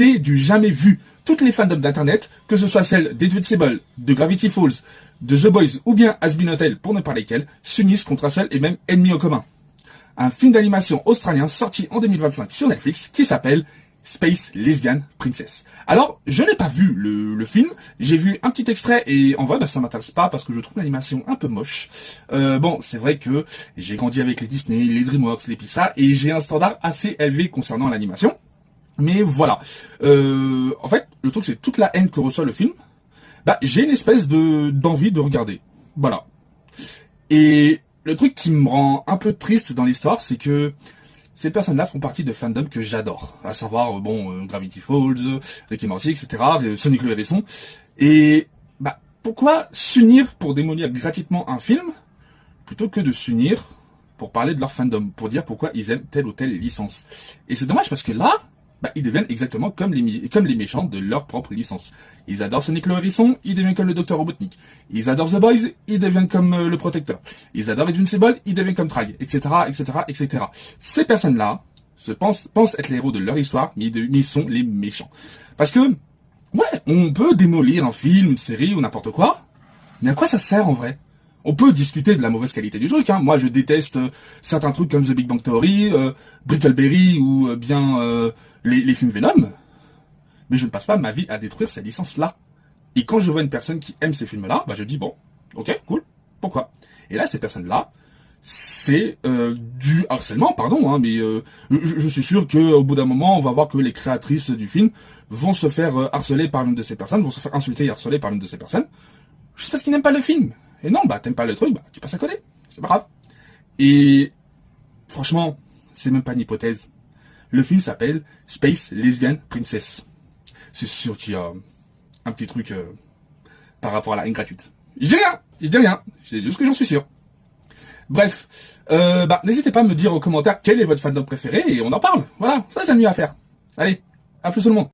c'est du jamais vu. Toutes les fandoms d'internet, que ce soit celles d'Invincible, de Gravity Falls, de The Boys ou bien Hazbin Hotel pour ne parler qu'elles, s'unissent contre un seul et même ennemi en commun. Un film d'animation australien sorti en 2025 sur Netflix qui s'appelle Space Lesbian Princess. Alors, je n'ai pas vu le film, j'ai vu un petit extrait et en vrai, ça m'intéresse pas parce que je trouve l'animation un peu moche. Bon, c'est vrai que j'ai grandi avec les Disney, les DreamWorks, les Pixar et j'ai un standard assez élevé concernant l'animation. Mais voilà. En fait, le truc c'est toute la haine que reçoit le film. J'ai une espèce d'envie de regarder. Voilà. Et le truc qui me rend un peu triste dans l'histoire, c'est que ces personnes-là font partie de fandoms que j'adore, à savoir Gravity Falls, Rick et Morty, etc., Sonic le Hérisson. Et pourquoi s'unir pour démolir gratuitement un film plutôt que de s'unir pour parler de leur fandom, pour dire pourquoi ils aiment telle ou telle licence. Et c'est dommage parce que là, ils deviennent exactement comme les méchants de leur propre licence. Ils adorent Sonic le Hérisson, ils deviennent comme le Docteur Robotnik. Ils adorent The Boys, ils deviennent comme le Protecteur. Ils adorent Invincible, ils deviennent comme Trag, etc., etc., etc. Ces personnes-là pensent être les héros de leur histoire, mais ils sont les méchants. Parce que, ouais, on peut démolir un film, une série ou n'importe quoi, mais à quoi ça sert en vrai ? On peut discuter de la mauvaise qualité du truc, hein. Moi, je déteste certains trucs comme The Big Bang Theory, Brickleberry ou bien les films Venom. Mais je ne passe pas ma vie à détruire ces licences-là. Et quand je vois une personne qui aime ces films-là, je dis bon, ok, cool, pourquoi ? Et là, ces personnes-là, c'est du harcèlement, pardon, hein, mais je suis sûr qu'au bout d'un moment, on va voir que les créatrices du film vont se faire harceler par l'une de ces personnes, vont se faire insulter et harceler par l'une de ces personnes, juste parce qu'ils n'aiment pas le film. Et non, t'aimes pas le truc, tu passes à côté. C'est pas grave. Et franchement, c'est même pas une hypothèse. Le film s'appelle Space Lesbian Princess. C'est sûr qu'il y a un petit truc par rapport à la haine gratuite. Je dis rien. Je dis juste que j'en suis sûr. Bref, n'hésitez pas à me dire en commentaire quel est votre fandom préféré et on en parle. Voilà, ça c'est le mieux à faire. Allez, à plus tout le monde.